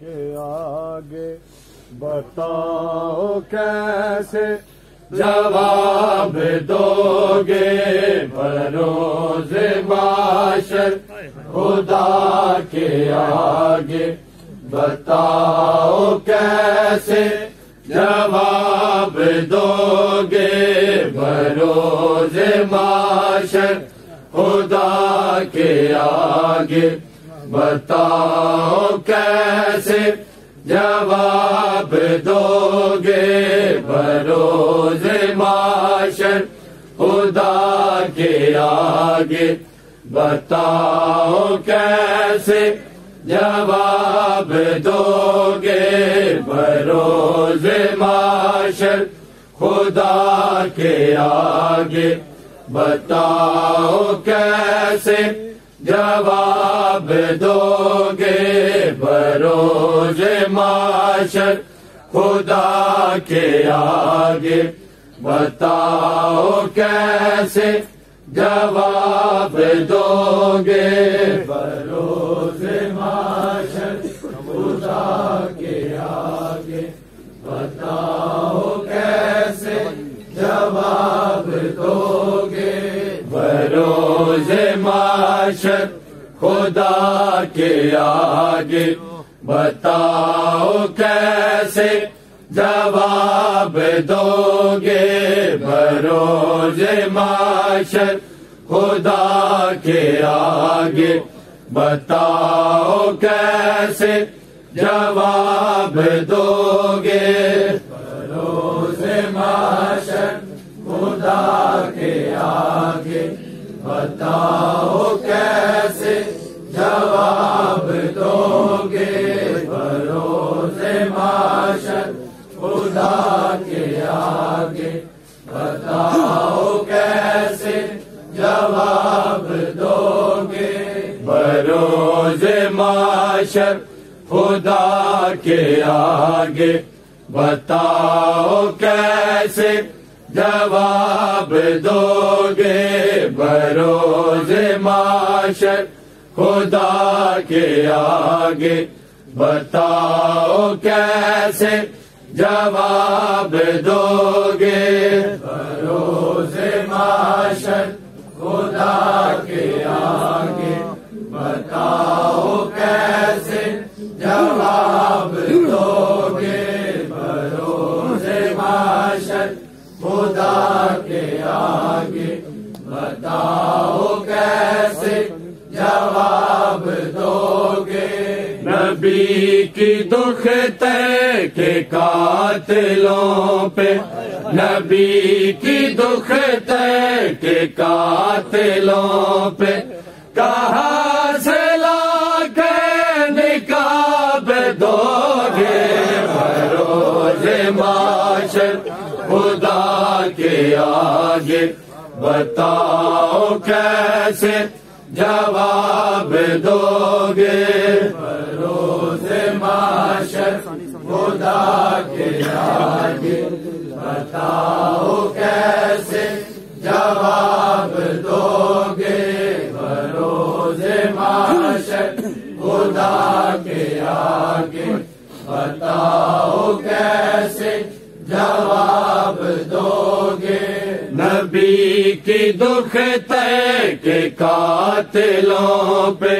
کے آگے بتاؤ کیسے جواب دو گے بروز محشر خدا کے آگے بتاؤ کیسے جواب دو گے بروز محشر خدا کے آگے بتاؤ کیسے جواب دو گے بروز محشر خدا کے آگے بتاؤ کیسے جواب دو گے بروز محشر خدا کے آگے بتاؤ کیسے جواب دو گے بروز محشر خدا کے آگے بتاؤ کیسے جواب دو گے بروز محشر خدا کے آگے بتاؤ کیسے جواب دو گے بروز محشر خدا کے آگے بتاؤ کیسے جواب دو گے بروز محشر خدا کے آگے بتاؤ کیسے جواب دو گے بروز محشر خدا کے آگے بتاؤ کیسے جواب دو گے بروز محشر خدا کے آگے بتاؤ کیسے جواب دو گے بروز محشر خدا کے آگے بتاؤ کیسے جواب دو گے بروز محشر خدا کے آگے بتاؤ کیسے جواب دو گے بروز محشر خدا کے آگے بتاؤ کیسے جواب دو گے بروز محشر خدا کے آگے بتاؤ کیسے جواب دو گے نبی کی دکھتے کے قاتلوں پہ نبی کی دکھتے کے قاتلوں پہ کہاں سے لا کے نقاب دو گے بروز محشر خدا کے آگے بتاؤ کیسے جواب دو گے بروز محشر خدا کے آگے بتاؤ کیسے جواب دو گے بروز محشر خدا کے آگے بتاؤ کیسے جواب دو گے نبی کی دکھتے کے قاتلوں پہ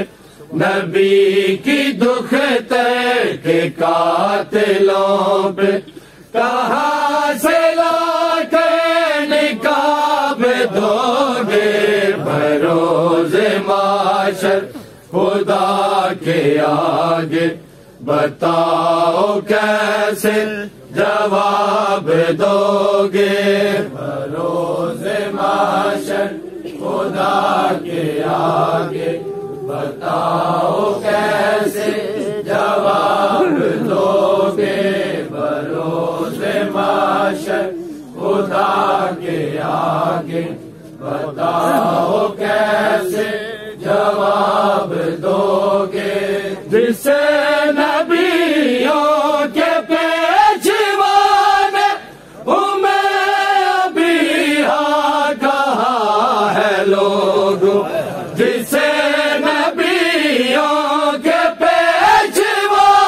نبی کی دکھتے کے قاتلوں پہ کہاں سے لا کے نقاب دو گے بروز محشر خدا کے آگے بتاؤ کیسے جواب دو گے بروز محشر خدا کے آگے بتاؤ کیسے جواب دو گے بروز محشر خدا کے آگے بتاؤ کیسے جواب دو گے جسے نبیوں کے پیشوان میں ابھی کہا ہے لوگ جسے نبیوں کے پیشوا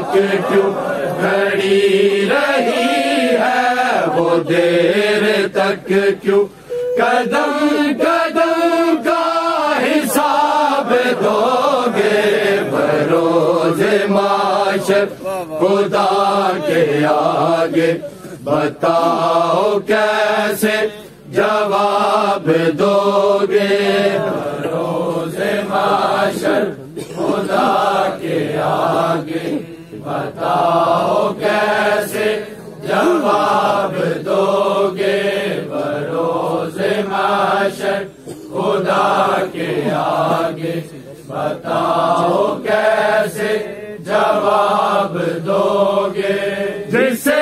تک کیوں کھڑی رہی ہے وہ دیر تک کیوں قدم قدم کا حساب دو گے بروز معاشر خدا کے آگے بتاؤ کیسے جواب دو گے بروز معاشر خدا کے آگے بتاؤ کیسے جواب دو گے بروز معاشر خدا کے آگے بتاؤ کیسے جواب دو گے جسے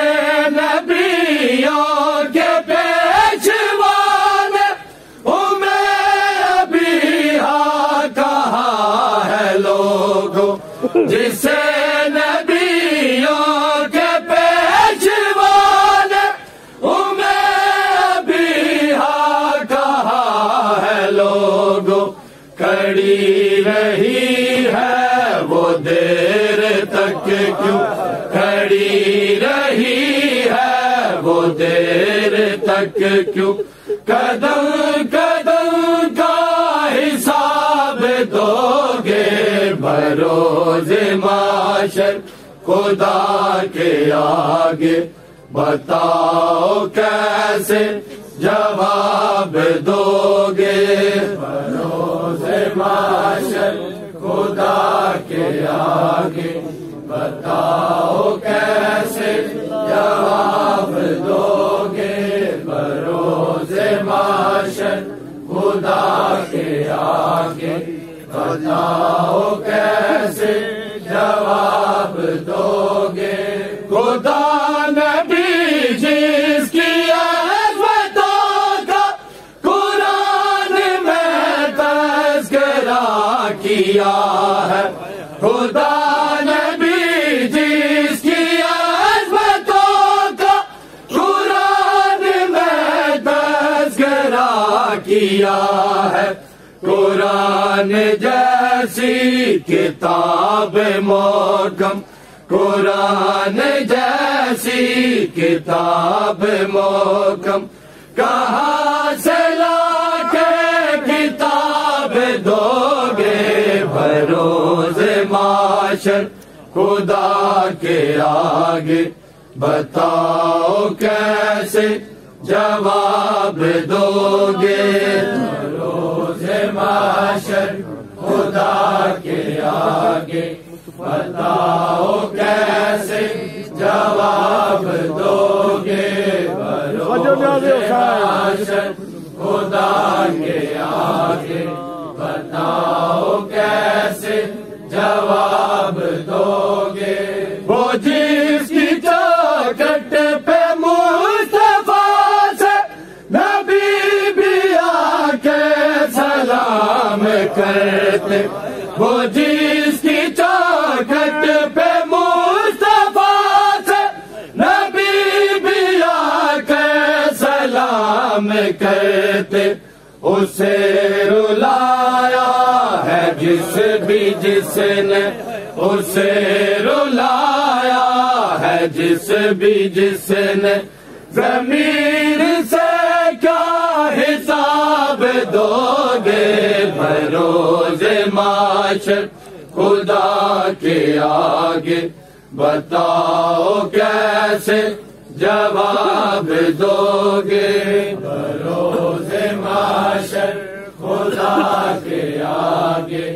نبیوں کے پیشوا نے ابھی کہا ہے لوگوں جسے نبیوں کے پیشوا نے ابھی کہا ہے لوگوں کھڑی رہی ہے وہ دیر تک کیوں کھڑی رہی ہے وہ دیر تک کیوں قدم قدم کا حساب دو گے بروز معاشر خدا کے آگے بتاؤ کیسے جواب دو گے بروز معاشر خدا کے آگے بتاؤ کیسے جواب دو گے بروز معاشر خدا کے آگے بتاؤ کیسے جواب دو گے خدا نبی جس کی کیا ہے خدا نبی جس کی عظمتوں کا قرآن میں تذکرہ کیا ہے قرآن جیسی کتاب محکم قرآن جیسی کتاب محکم کہاں سے لا کے کتاب دو گے بروز معاشر خدا کے آگے بتاؤ کیسے جواب دو گے بروز معاشر خدا کے آگے بتاؤ کیسے جواب دو گے بروز معاشر خدا کے آگے بتاؤ کیسے جواب دو گے وہ جس کی چوکھٹ پہ مصطفیٰ سے نبی بھی آ کے سلام کرتے وہ جس کی چوکھٹ پہ مصطفیٰ سے نبی بھی آ کے سلام کرتے اسے رلایا ہے جس نے اسے رلایا ہے جس نے ضمیر سے کیا حساب دو گے بروز معاشر خدا کے آگے بتاؤ کیسے جواب دو گے بروز معاشر خدا کے آگے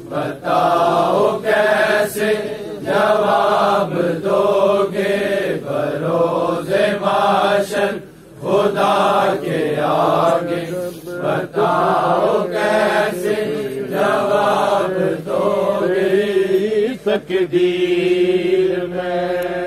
بتاؤ کیسے جواب دو گے بروز معاشر خدا کے آگے بتاؤ کیسے جواب دو گے تقدیر میں